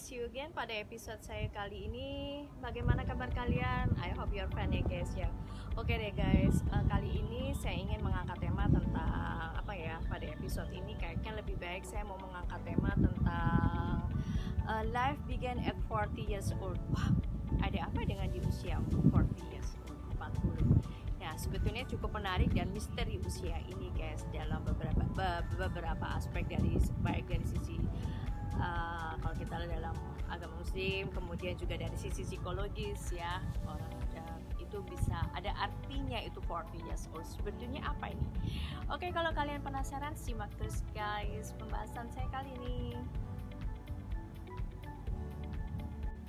see you again pada episode saya kali ini. Bagaimana kabar kalian? I hope you're fine ya guys ya. Oke deh guys, kali ini saya ingin mengangkat tema tentang apa ya? Pada episode ini kayaknya lebih baik saya mau mengangkat tema tentang life began at 40 years old. Wow, ada apa dengan di usia 40 years old, 40? Nah, sebetulnya cukup menarik dan misteri usia ini guys dalam beberapa aspek baik dari sisi kalau kita dalam agama muslim, kemudian juga dari sisi psikologis ya, orang itu bisa ada artinya itu 40 years old. Sebetulnya apa ini? Oke, kalau kalian penasaran simak terus guys pembahasan saya kali ini.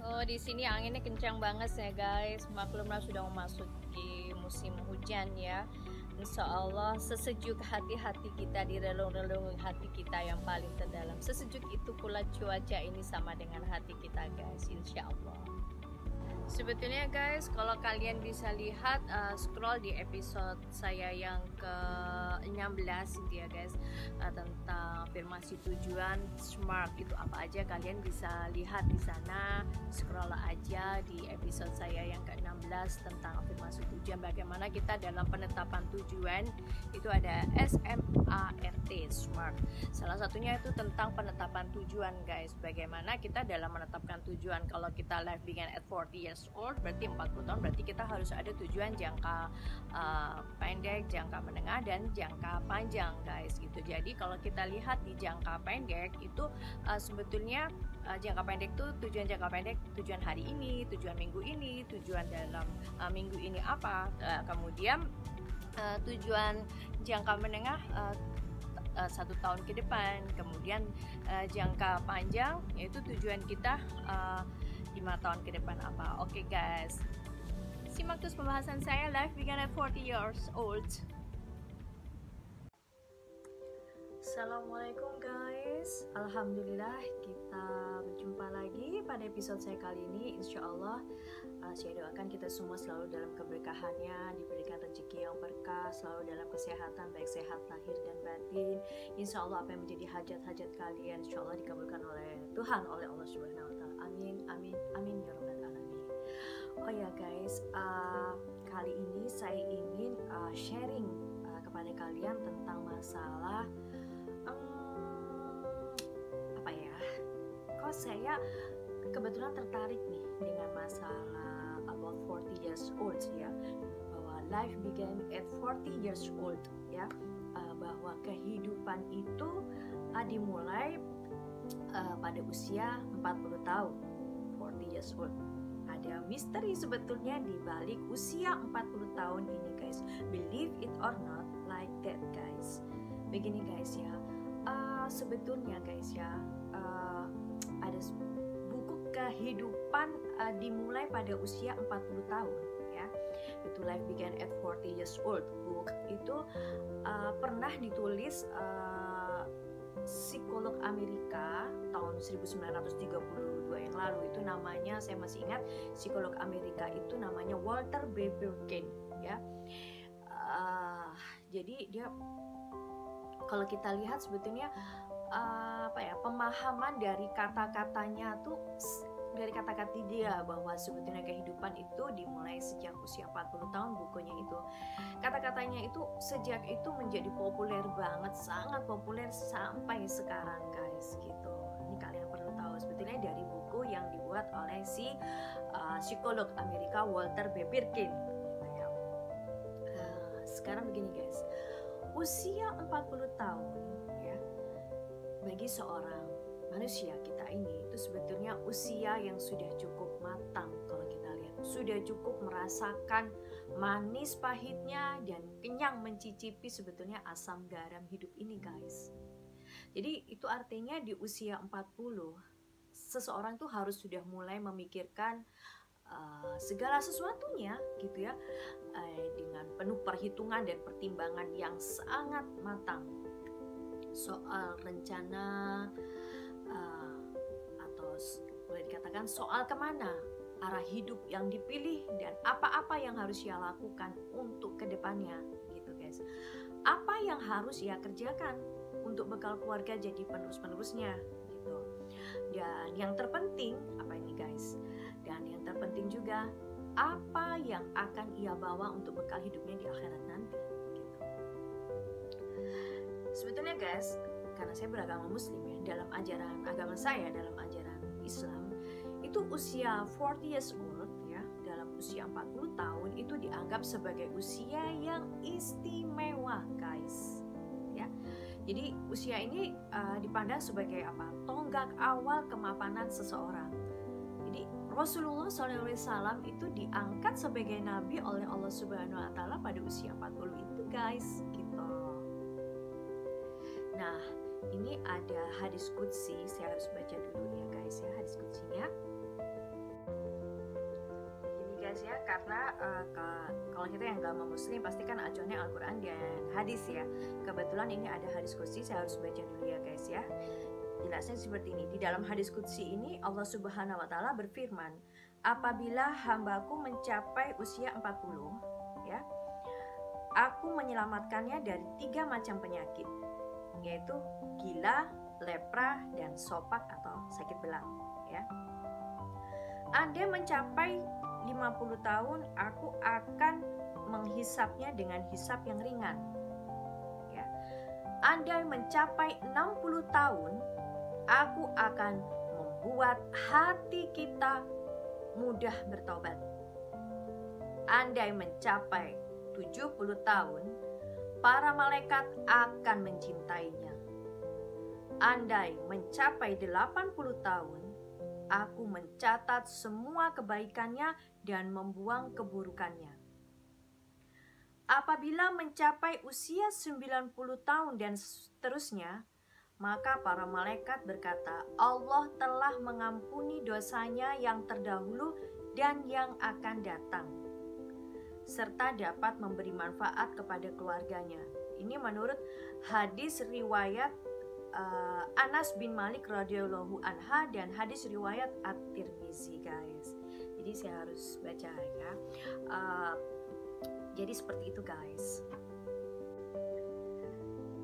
Oh, di sini anginnya kencang banget ya guys. Maklumlah sudah memasuki musim hujan ya. Insya Allah sesejuk hati-hati kita di relung-relung hati kita yang paling terdalam. Sesejuk itu pula cuaca ini sama dengan hati kita guys, insya Allah. Sebetulnya guys, kalau kalian bisa lihat scroll di episode saya yang ke-16 gitu ya guys, tentang afirmasi tujuan SMART itu apa aja, kalian bisa lihat di sana. Scroll aja di episode saya yang ke-16 tentang afirmasi tujuan, bagaimana kita dalam penetapan tujuan itu ada SMART, SMART. Salah satunya itu tentang penetapan tujuan guys, bagaimana kita dalam menetapkan tujuan. Kalau kita life began at 40 years old, berarti 40 tahun, berarti kita harus ada tujuan jangka pendek, jangka menengah, dan jangka panjang guys gitu. Jadi kalau kita lihat di jangka pendek itu sebetulnya jangka pendek itu tujuan jangka pendek, tujuan hari ini, tujuan minggu ini, tujuan dalam minggu ini apa, kemudian tujuan jangka menengah 1 tahun ke depan, kemudian jangka panjang yaitu tujuan kita 5 tahun ke depan apa. Oke guys, simak terus pembahasan saya life began at 40 years old. Assalamualaikum guys, alhamdulillah kita berjumpa lagi pada episode saya kali ini. Insya Allah saya doakan kita semua selalu dalam keberkahannya, diberikan rezeki yang berkah, selalu dalam kesehatan, baik sehat lahir dan batin. Insya Allah apa yang menjadi hajat-hajat kalian insya Allah dikabulkan oleh Tuhan, oleh Allah Subhanahu Wa Taala. Amin, amin, amin ya Rabbal Alamin. Oh ya guys, kali ini saya ingin sharing kepada kalian tentang masalah apa ya? Kok saya kebetulan tertarik nih dengan masalah about 40 years old ya, bahwa life began at 40 years old ya, bahwa kehidupan itu dimulai pada usia 40 tahun, 40 years old. Ada misteri sebetulnya di balik usia 40 tahun ini guys, believe it or not like that guys. Begini guys ya, sebetulnya guys ya, ada buku kehidupan dimulai pada usia 40 tahun ya, itu Life Began at 40 Years Old. Book itu pernah ditulis psikolog Amerika tahun 1932 yang lalu. Itu namanya, saya masih ingat, psikolog Amerika itu namanya Walter B. Birkin ya. Jadi dia, kalau kita lihat sebetulnya apa ya, pemahaman dari kata-katanya tuh, dari kata-kata dia bahwa sebetulnya kehidupan itu dimulai sejak usia 40 tahun. Bukunya itu, kata-katanya itu sejak itu menjadi populer banget, sangat populer sampai sekarang guys gitu. Ini kalian perlu tahu sebetulnya dari buku yang dibuat oleh si psikolog Amerika Walter B. Birkin gitu ya. Sekarang begini guys, usia 40 tahun ya, bagi seorang manusia kita ini itu sebetulnya usia yang sudah cukup matang. Kalau kita lihat, sudah cukup merasakan manis pahitnya dan kenyang mencicipi sebetulnya asam garam hidup ini guys. Jadi itu artinya di usia 40 seseorang tuh harus sudah mulai memikirkan segala sesuatunya gitu ya, dengan penuh perhitungan dan pertimbangan yang sangat matang soal rencana, atau boleh dikatakan soal kemana arah hidup yang dipilih dan apa-apa yang harus ia lakukan untuk kedepannya gitu guys. Apa yang harus ia kerjakan untuk bekal keluarga jadi penerus-penerusnya gitu. Dan yang terpenting apa ini guys? Dan yang terpenting juga apa yang akan ia bawa untuk bekal hidupnya di akhirat nanti gitu. Sebetulnya guys, karena saya beragama muslim ya, dalam ajaran agama saya, dalam ajaran Islam itu usia 40 years old ya, dalam usia 40 tahun itu dianggap sebagai usia yang istimewa guys ya. Jadi usia ini dipandang sebagai apa? Tonggak awal kemapanan seseorang. Jadi Rasulullah SAW itu diangkat sebagai nabi oleh Allah Subhanahu Wa Taala pada usia 40 itu guys gitu. Nah, ini ada hadis qudsi, saya harus baca dulu ya guys ya hadis qudsinya. Ini guys ya, karena kalau kita yang agama muslim pasti kan acuannya Al-Quran dan hadis ya. Kebetulan ini ada hadis qudsi, saya harus baca dulu ya guys ya. Jelasnya seperti ini. Di dalam hadis qudsi ini Allah Subhanahu Wa Taala berfirman, apabila hambaku mencapai usia 40 ya, aku menyelamatkannya dari 3 macam penyakit, yaitu gila, lepra, dan sopak atau sakit belang ya. Anda mencapai 50 tahun, aku akan menghisapnya dengan hisap yang ringan ya. Anda mencapai 60 tahun, aku akan membuat hati kita mudah bertobat. Anda mencapai 70 tahun, para malaikat akan mencintainya. Andai mencapai 80 tahun, aku mencatat semua kebaikannya dan membuang keburukannya. Apabila mencapai usia 90 tahun dan seterusnya, maka para malaikat berkata, Allah telah mengampuni dosanya yang terdahulu dan yang akan datang, serta dapat memberi manfaat kepada keluarganya. Ini menurut hadis riwayat Anas bin Malik radhiyallahu anha dan hadis riwayat At-Tirmizi guys. Jadi saya harus baca ya. Jadi seperti itu guys.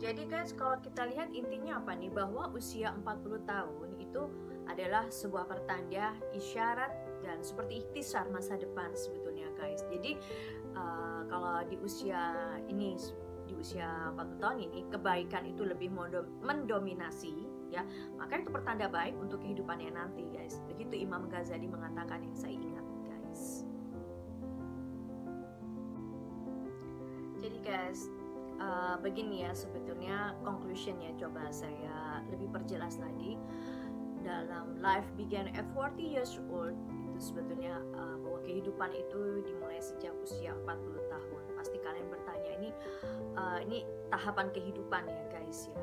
Jadi guys, kalau kita lihat intinya apa nih, bahwa usia 40 tahun itu adalah sebuah pertanda, isyarat, dan seperti ikhtisar masa depan sebetulnya guys. Jadi kalau di usia ini, di usia 40 tahun ini kebaikan itu lebih mendominasi ya, maka itu pertanda baik untuk kehidupannya nanti guys. Begitu Imam Ghazali mengatakan yang saya ingat guys. Jadi guys, begini ya sebetulnya conclusionnya, coba saya lebih perjelas lagi. Dalam Life Began at 40 Years Old itu sebetulnya bahwa kehidupan itu dimulai sejak usia 40 tahun. Pasti kalian bertanya, ini tahapan kehidupan ya guys ya.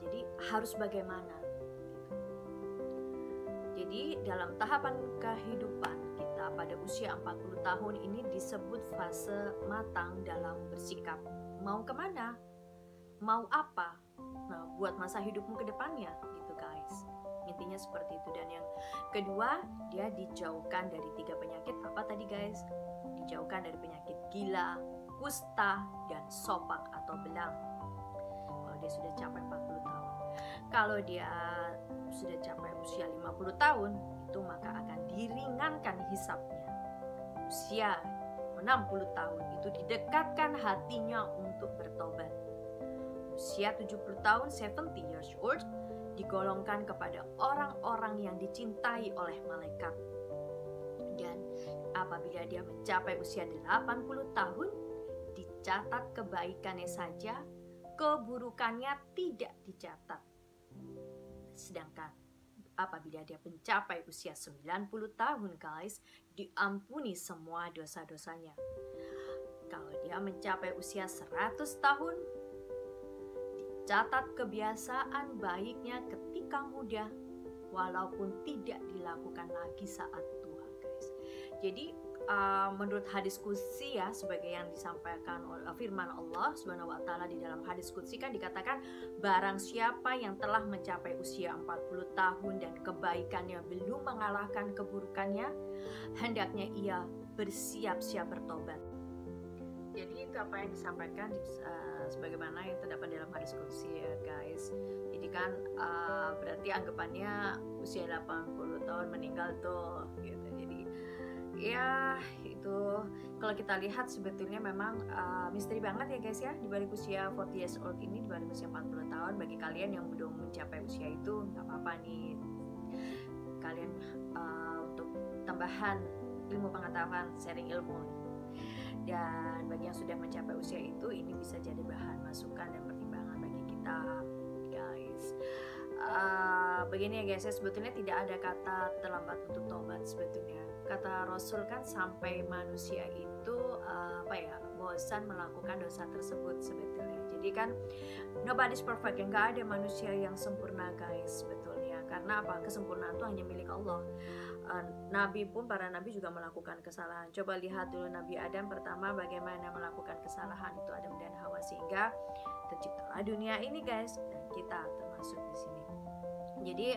Jadi harus bagaimana? Jadi dalam tahapan kehidupan kita pada usia 40 tahun ini disebut fase matang dalam bersikap. Mau kemana? Mau apa? Nah, buat masa hidupmu ke depannya gitu guys. Intinya seperti itu. Dan yang kedua, dia dijauhkan dari 3 penyakit. Apa tadi guys? Dijauhkan dari penyakit gila, kusta, dan sopak atau belang. Kalau dia sudah capai 40 tahun. Kalau dia sudah capai usia 50 tahun, itu maka akan diringankan hisapnya. Usia 60 tahun itu didekatkan hatinya untuk bertobat. Usia 70 tahun, 70 years old, digolongkan kepada orang-orang yang dicintai oleh malaikat. Dan apabila dia mencapai usia 80 tahun, dicatat kebaikannya saja, keburukannya tidak dicatat. Sedangkan apabila dia mencapai usia 90 tahun guys, diampuni semua dosa-dosanya. Kalau dia mencapai usia 100 tahun, dicatat kebiasaan baiknya ketika muda, walaupun tidak dilakukan lagi saat tua guys. Jadi menurut hadis qudsi ya, sebagai yang disampaikan oleh firman Allah Subhanahu wa taala di dalam hadis qudsi kan dikatakan, barang siapa yang telah mencapai usia 40 tahun dan kebaikannya belum mengalahkan keburukannya, hendaknya ia bersiap-siap bertobat. Jadi itu apa yang disampaikan sebagaimana yang terdapat dalam hadis qudsi ya guys. Jadi kan berarti anggapannya usia 80 tahun meninggal tuh gitu. Jadi ya itu kalau kita lihat sebetulnya memang misteri banget ya guys ya, di balik usia 40 years old ini, di balik usia 40 tahun. Bagi kalian yang belum mencapai usia itu nggak apa-apa nih, kalian untuk tambahan ilmu pengetahuan, sharing ilmu. Dan bagi yang sudah mencapai usia itu, ini bisa jadi bahan masukan dan pertimbangan bagi kita guys. Begini ya guys ya, sebetulnya tidak ada kata terlambat untuk tobat. Sebetulnya kata Rasul kan sampai manusia itu bosan melakukan dosa tersebut sebetulnya. Jadi kan nobody's perfect, yang nggak ada manusia yang sempurna guys sebetulnya. Karena apa? Kesempurnaan itu hanya milik Allah. Nabi pun, para nabi juga melakukan kesalahan. Coba lihat dulu Nabi Adam pertama bagaimana melakukan kesalahan, itu Adam dan Hawa, sehingga terciptalah dunia ini guys, dan kita termasuk di sini. Jadi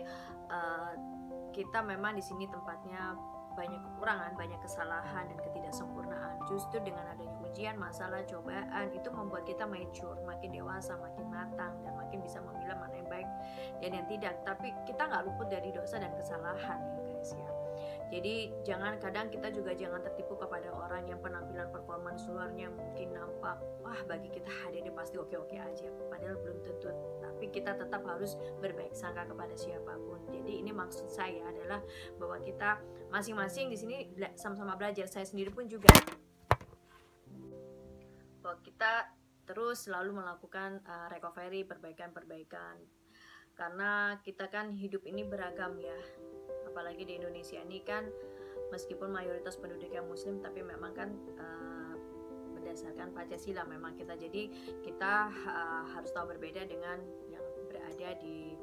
kita memang di sini tempatnya banyak kekurangan, banyak kesalahan dan ketidaksempurnaan. Justru dengan adanya ujian, masalah, cobaan itu membuat kita mature, makin dewasa, makin matang, dan makin bisa memilah mana yang baik dan yang tidak. Tapi kita nggak luput dari dosa dan kesalahan ya guys ya. Jadi kadang kita juga jangan tertipu kepada orang yang penampilan performance luarnya mungkin nampak wah bagi kita dia pasti oke-oke aja, padahal belum tentu. Tapi kita tetap harus berbaik sangka kepada siapapun. Jadi ini maksud saya adalah bahwa kita masing-masing di sini sama-sama belajar. Saya sendiri pun juga bahwa kita terus selalu melakukan recovery, perbaikan, karena kita kan hidup ini beragam ya. Apalagi di Indonesia ini kan meskipun mayoritas penduduknya muslim, tapi memang kan berdasarkan Pancasila memang kita. Jadi kita harus tahu berbeda dengan yang berada di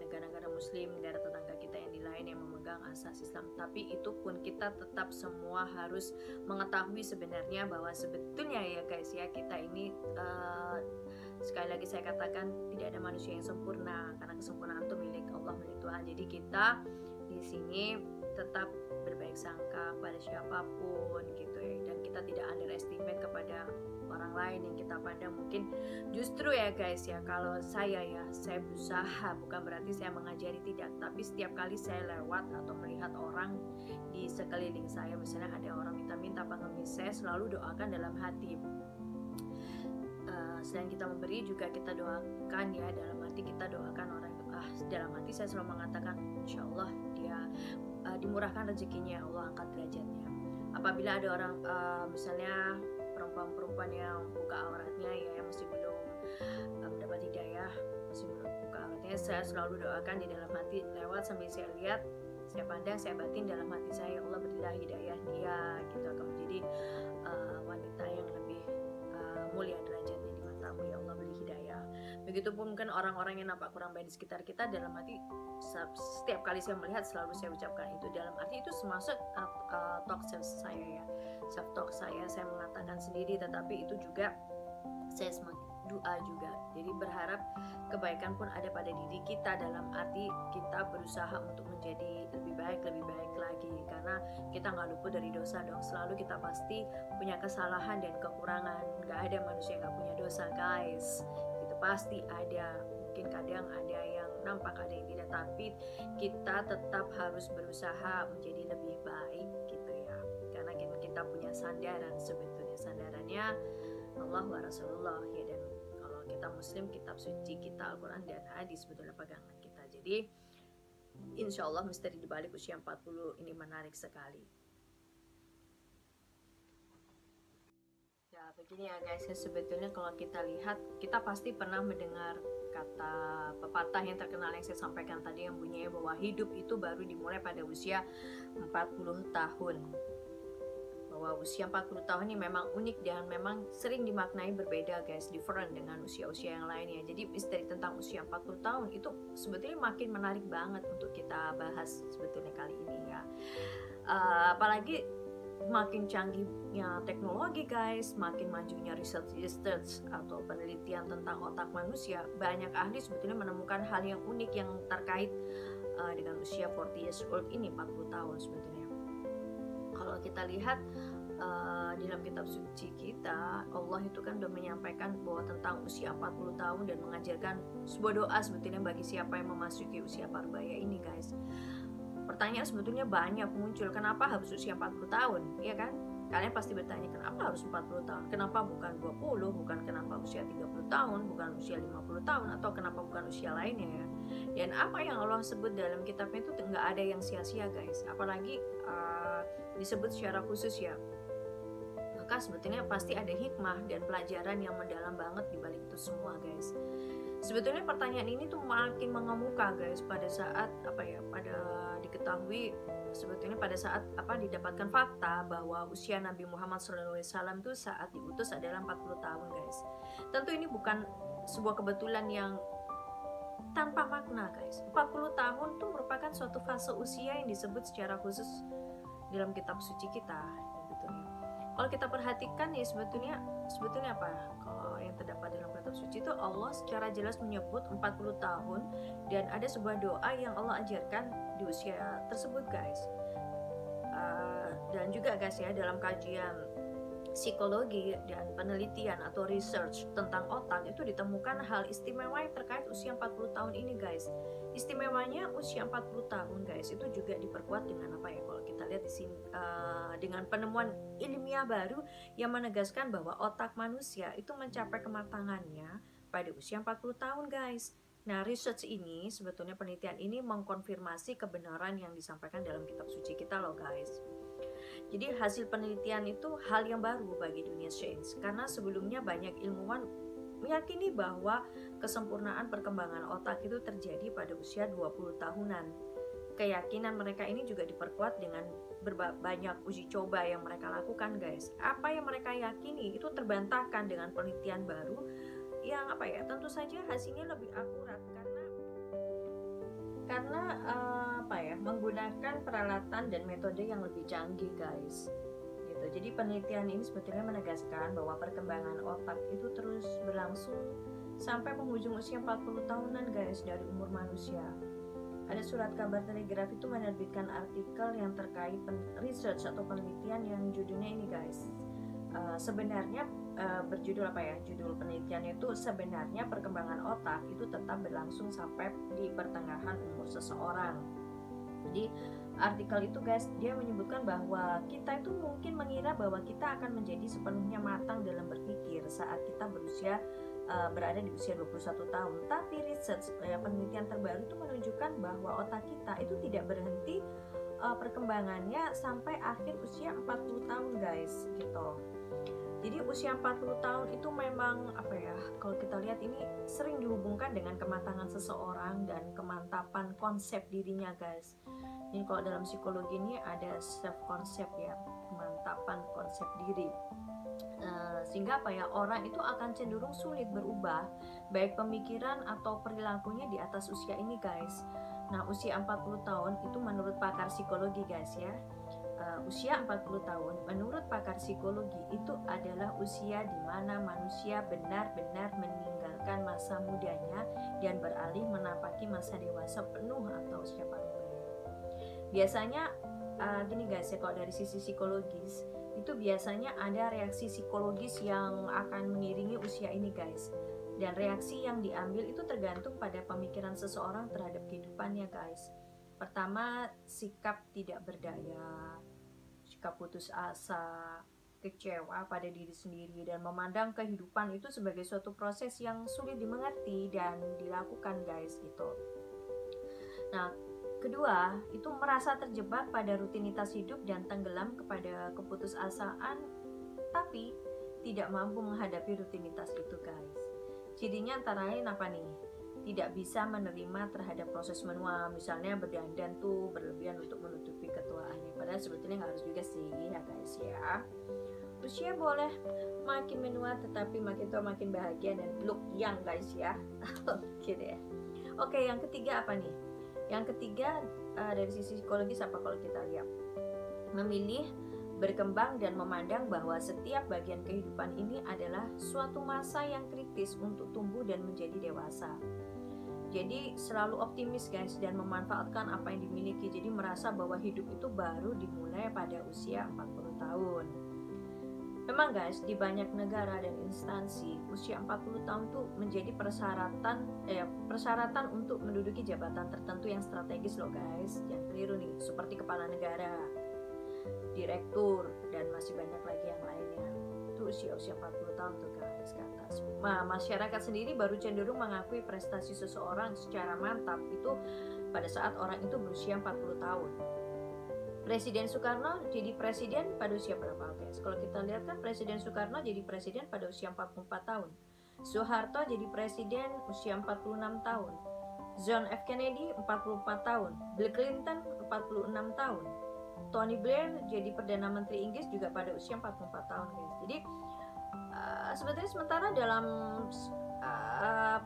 negara-negara muslim, negara tetangga kita yang di lain yang memegang asas Islam. Tapi itu pun kita tetap semua harus mengetahui sebenarnya bahwa sebetulnya ya guys ya, kita ini sekali lagi saya katakan tidak ada manusia yang sempurna, karena kesempurnaan itu milik Allah, milik Tuhan. Jadi kita di sini tetap berbaik sangka pada siapapun gitu ya, dan kita tidak underestimate kepada orang lain yang kita pandang. Mungkin justru ya guys ya, kalau saya berusaha, bukan berarti saya mengajari, tidak, tapi setiap kali saya lewat atau melihat orang di sekeliling saya, misalnya ada orang minta pengemis, saya selalu doakan dalam hati. Selain kita memberi, juga kita doakan ya, dalam hati kita doakan orang itu. Dalam hati saya selalu mengatakan insya Allah dia dimurahkan rezekinya, Allah angkat derajatnya. Apabila ada orang misalnya perempuan yang buka auratnya ya, yang masih belum mendapat hidayah, masih belum buka auratnya, saya selalu doakan di dalam hati, lewat sambil saya lihat, saya pandang, saya batin dalam hati saya, Allah berilah hidayah dia gitu, akan menjadi wanita yang lebih mulia derajatnya di matamu ya Allah, beri hidayah. Begitupun mungkin orang-orang yang nampak kurang baik di sekitar kita, dalam hati setiap kali saya melihat selalu saya ucapkan itu, dalam arti itu termasuk talk saya ya, self talk saya mengatakan sendiri, tetapi itu juga saya semakin doa juga. Jadi berharap kebaikan pun ada pada diri kita, dalam arti kita berusaha untuk menjadi lebih baik lagi, karena kita nggak luput dari dosa dong. Selalu kita pasti punya kesalahan dan kekurangan, nggak ada manusia yang nggak punya dosa guys, itu pasti ada. Mungkin kadang ada yang nampak, ada yang tidak, tapi kita tetap harus berusaha menjadi lebih baik gitu ya, karena kita punya sandaran. Sebetulnya sandarannya Allah wa Rasulullah ya, dan kalau kita muslim, kitab suci kita Al-Quran dan hadis sebetulnya pegangan kita. Jadi insya Allah misteri dibalik usia 40 ini menarik sekali ya. Begini ya guys ya, sebetulnya kalau kita lihat, kita pasti pernah mendengar kata pepatah yang terkenal yang saya sampaikan tadi, yang bunyinya bahwa hidup itu baru dimulai pada usia 40 tahun. Bahwa usia 40 tahun ini memang unik dan memang sering dimaknai berbeda guys, different dengan usia-usia yang lainnya. Jadi misteri tentang usia 40 tahun itu sebetulnya makin menarik banget untuk kita bahas sebetulnya kali ini ya. Apalagi makin canggihnya teknologi guys, makin majunya research atau penelitian tentang otak manusia, banyak ahli sebetulnya menemukan hal yang unik yang terkait dengan usia 40 years old ini, 40 tahun sebetulnya. Kalau kita lihat dalam kitab suci kita, Allah itu kan udah menyampaikan bahwa tentang usia 40 tahun dan mengajarkan sebuah doa sebetulnya bagi siapa yang memasuki usia parbaya ini, guys. Pertanyaan sebetulnya banyak muncul, kenapa harus usia 40 tahun, ya kan? Kalian pasti bertanya, kenapa harus 40 tahun? Kenapa bukan 20, bukan kenapa usia 30 tahun, bukan usia 50 tahun, atau kenapa bukan usia lainnya ya? Dan apa yang Allah sebut dalam kitabnya itu nggak ada yang sia-sia, guys. Apalagi disebut secara khusus ya. Maka sebetulnya pasti ada hikmah dan pelajaran yang mendalam banget di balik itu semua, guys. Sebetulnya pertanyaan ini tuh makin mengemuka, guys, pada saat pada diketahui sebetulnya pada saat didapatkan fakta bahwa usia Nabi Muhammad SAW itu saat diutus adalah 40 tahun, guys. Tentu ini bukan sebuah kebetulan yang tanpa makna, guys. 40 tahun itu merupakan suatu fase usia yang disebut secara khusus dalam kitab suci kita, sebetulnya. Kalau kita perhatikan ya sebetulnya apa? Kalau yang terdapat dalam kitab suci itu Allah secara jelas menyebut 40 tahun dan ada sebuah doa yang Allah ajarkan di usia tersebut, guys. Dan juga, guys, ya, dalam kajian psikologi dan penelitian atau research tentang otak itu ditemukan hal istimewa yang terkait usia 40 tahun ini, guys. Istimewanya usia 40 tahun, guys, itu juga diperkuat dengan kalau kita lihat di sini dengan penemuan ilmiah baru yang menegaskan bahwa otak manusia itu mencapai kematangannya pada usia 40 tahun, guys. Nah, research ini sebetulnya penelitian ini mengkonfirmasi kebenaran yang disampaikan dalam kitab suci kita loh, guys. Jadi hasil penelitian itu hal yang baru bagi dunia sains, karena sebelumnya banyak ilmuwan meyakini bahwa kesempurnaan perkembangan otak itu terjadi pada usia 20 tahunan. Keyakinan mereka ini juga diperkuat dengan banyak uji coba yang mereka lakukan, guys. Apa yang mereka yakini itu terbantahkan dengan penelitian baru yang tentu saja hasilnya lebih akurat karena menggunakan peralatan dan metode yang lebih canggih, guys. Gitu. Jadi penelitian ini sebetulnya menegaskan bahwa perkembangan otak itu terus berlangsung sampai penghujung usia 40 tahunan, guys, dari umur manusia. Ada surat kabar Telegraph itu menerbitkan artikel yang terkait research atau penelitian yang judulnya ini, guys. Sebenarnya berjudul judul penelitiannya itu sebenarnya perkembangan otak itu tetap berlangsung sampai di pertengahan umur seseorang. Jadi artikel itu, guys, dia menyebutkan bahwa kita itu mungkin mengira bahwa kita akan menjadi sepenuhnya matang dalam berpikir saat kita berada di usia 21 tahun. Tapi research penelitian terbaru itu menunjukkan bahwa otak kita itu tidak berhenti perkembangannya sampai akhir usia 40 tahun, guys, gitu. Jadi usia 40 tahun itu memang kalau kita lihat ini sering dihubungkan dengan kematangan seseorang dan kemantapan konsep dirinya, guys. Ini kalau dalam psikologi ini ada self concept ya, kemantapan konsep diri. Sehingga orang itu akan cenderung sulit berubah baik pemikiran atau perilakunya di atas usia ini, guys. Nah, usia 40 tahun itu menurut pakar psikologi, guys, ya. Usia 40 tahun menurut pakar psikologi itu adalah usia di mana manusia benar-benar meninggalkan masa mudanya dan beralih menapaki masa dewasa penuh atau usia parbaya. Biasanya gini, guys, ya, kalau dari sisi psikologis itu biasanya ada reaksi psikologis yang akan mengiringi usia ini, guys. Dan reaksi yang diambil itu tergantung pada pemikiran seseorang terhadap kehidupannya, guys. Pertama, sikap tidak berdaya, sikap putus asa, kecewa pada diri sendiri, dan memandang kehidupan itu sebagai suatu proses yang sulit dimengerti dan dilakukan, guys, gitu. Nah, kedua, itu merasa terjebak pada rutinitas hidup dan tenggelam kepada keputusasaan, tapi tidak mampu menghadapi rutinitas itu, guys. Cirinya antara lain apa nih? Tidak bisa menerima terhadap proses menua, misalnya berdandan tuh berlebihan untuk menutupi ketuaannya, padahal sebetulnya nggak harus juga sih ya, guys, ya. Usia boleh makin menua tetapi makin tua makin bahagia dan look young, guys, ya. Oke deh. Oke, yang ketiga apa nih? Yang ketiga dari sisi psikologis apa kalau kita lihat? Memilih, berkembang, dan memandang bahwa setiap bagian kehidupan ini adalah suatu masa yang kritis untuk tumbuh dan menjadi dewasa. Jadi selalu optimis, guys, dan memanfaatkan apa yang dimiliki. Jadi merasa bahwa hidup itu baru dimulai pada usia 40 tahun. Memang guys, di banyak negara dan instansi usia 40 tahun tuh menjadi persyaratan untuk menduduki jabatan tertentu yang strategis loh guys. Jangan keliru nih, seperti kepala negara, direktur, dan masih banyak lagi yang lainnya. Itu usia 40 tahun tuh guys ke atas. Nah, masyarakat sendiri baru cenderung mengakui prestasi seseorang secara mantap itu pada saat orang itu berusia 40 tahun. Presiden Soekarno jadi presiden pada usia berapa guys? Kalau kita lihat kan Presiden Soekarno jadi presiden pada usia 44 tahun. Soeharto jadi presiden usia 46 tahun. John F. Kennedy 44 tahun. Bill Clinton 46 tahun. Tony Blair jadi Perdana Menteri Inggris juga pada usia 44 tahun guys. Jadi sebetulnya sementara dalam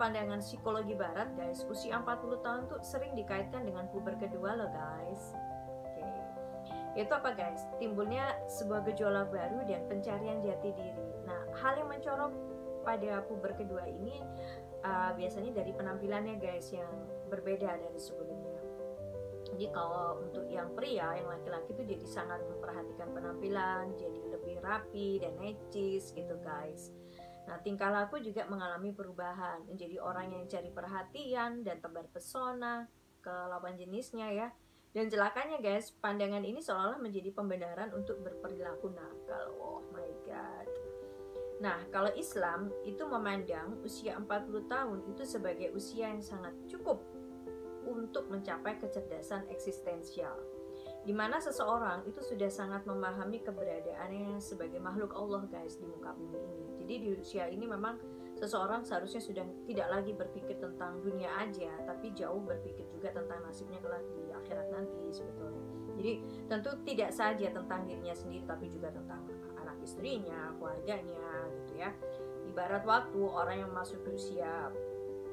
pandangan psikologi barat guys, usia 40 tahun tuh sering dikaitkan dengan puber kedua loh guys. Itu apa guys? Timbulnya sebuah gejolak baru dan pencarian jati diri. Nah, hal yang mencolok pada puber kedua ini biasanya dari penampilannya guys yang berbeda dari sebelumnya. Jadi kalau untuk yang pria, yang laki-laki itu jadi sangat memperhatikan penampilan, jadi lebih rapi dan necis gitu guys. Nah, tingkah laku juga mengalami perubahan, menjadi orang yang cari perhatian dan tebar pesona ke lawan jenisnya ya. Dan celakanya guys, pandangan ini seolah-olah menjadi pembenaran untuk berperilaku nakal. Oh my god. Nah, kalau Islam itu memandang usia 40 tahun itu sebagai usia yang sangat cukup untuk mencapai kecerdasan eksistensial, di mana seseorang itu sudah sangat memahami keberadaannya sebagai makhluk Allah guys di muka bumi ini. Jadi di usia ini memang seseorang seharusnya sudah tidak lagi berpikir tentang dunia aja, tapi jauh berpikir juga tentang nasibnya kelak di akhirat nanti sebetulnya. Jadi tentu tidak saja tentang dirinya sendiri, tapi juga tentang anak istrinya, keluarganya gitu ya. Ibarat waktu orang yang masuk usia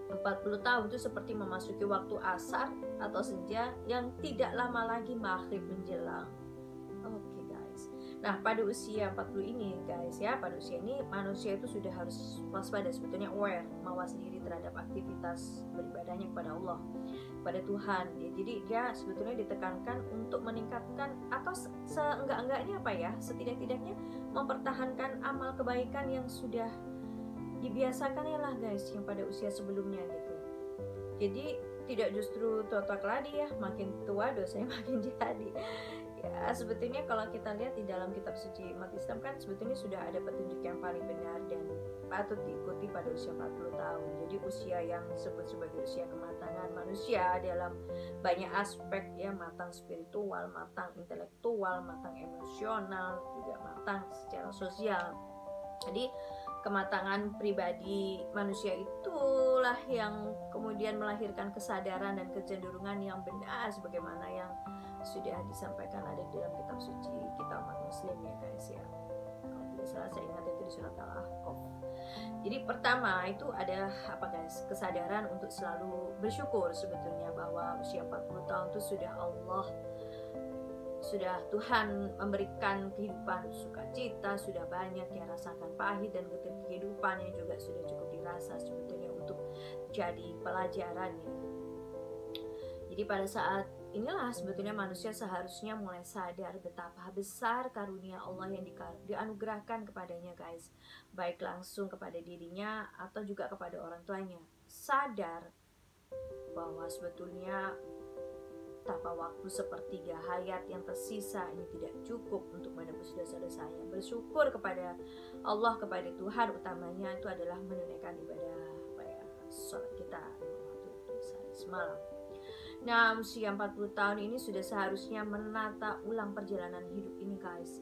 40 tahun itu seperti memasuki waktu asar atau senja yang tidak lama lagi maghrib menjelang. Oke guys. Nah, pada usia 40 ini guys ya, pada usia ini manusia itu sudah harus waspada, sebetulnya aware, mawas diri terhadap aktivitas beribadahnya kepada Allah, kepada Tuhan ya. Jadi dia sebetulnya ditekankan untuk meningkatkan atau seenggak-enggaknya apa ya, setidak-tidaknya mempertahankan amal kebaikan yang sudah dibiasakan ya lah guys, yang pada usia sebelumnya gitu. Jadi tidak justru totok ladi ya, makin tua dosanya makin jadi. Ya sebetulnya kalau kita lihat di dalam kitab suci umat Islam kan sebetulnya sudah ada petunjuk yang paling benar dan patut diikuti pada usia 40 tahun. Jadi usia yang disebut sebagai usia kematangan manusia dalam banyak aspek ya, matang spiritual, matang intelektual, matang emosional, juga matang secara sosial. Jadi kematangan pribadi manusia itulah yang kemudian melahirkan kesadaran dan kecenderungan yang benar sebagaimana yang sudah disampaikan ada di dalam kitab suci kita umat muslim ya guys ya. Kalau tidak salah saya ingat itu di surat Al-Ahqaf. Jadi pertama itu ada apa guys? Kesadaran untuk selalu bersyukur sebetulnya bahwa usia 40 tahun itu sudah Tuhan memberikan kehidupan sukacita, sudah banyak yang rasakan pahit dan getir kehidupan yang juga sudah cukup dirasa sebetulnya untuk jadi pelajaran ya. Jadi pada saat inilah sebetulnya manusia seharusnya mulai sadar betapa besar karunia Allah yang dianugerahkan kepadanya guys, baik langsung kepada dirinya atau juga kepada orang tuanya. Sadar bahwa sebetulnya betapa waktu sepertiga hayat yang tersisa ini tidak cukup untuk menebus dosa-dosanya. Bersyukur kepada Allah, kepada Tuhan utamanya itu adalah menunaikan ibadah sholat kita waktu semalam. Nah, usia 40 tahun ini sudah seharusnya menata ulang perjalanan hidup ini guys,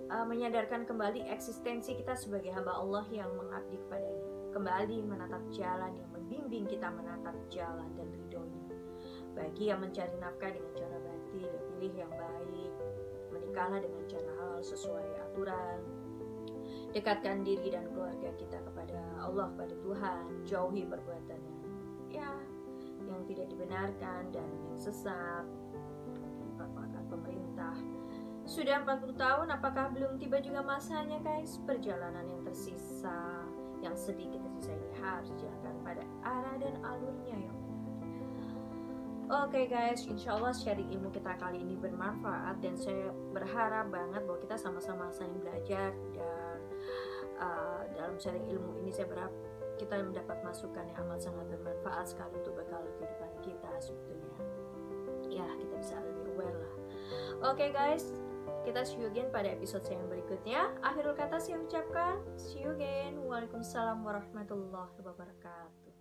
menyadarkan kembali eksistensi kita sebagai hamba Allah yang mengabdi kepadanya, kembali menatap jalan yang membimbing kita menatap jalan dan ridhonya. Bagi yang mencari nafkah dengan cara batil, pilih yang baik, menikahlah dengan cara halal sesuai aturan, dekatkan diri dan keluarga kita kepada Allah, kepada Tuhan, jauhi perbuatan yang tidak dibenarkan dan yang sesat, perbuatan pemerintah. Sudah 40 tahun, apakah belum tiba juga masanya guys? Perjalanan yang tersisa, yang sedikit tersisa ini harus dijalankan pada arah dan alurnya yang benar. Oke guys, insya Allah sharing ilmu kita kali ini bermanfaat, dan saya berharap banget bahwa kita sama-sama saling belajar, dan dalam sharing ilmu ini saya berharap kita mendapat masukan yang amat sangat bermanfaat sekali untuk bekal kehidupan kita sebetulnya. Ya, kita bisa lebih aware lah. Oke guys, kita see you again pada episode saya yang berikutnya. Akhirul kata saya ucapkan see you again. Waalaikumsalam warahmatullahi wabarakatuh.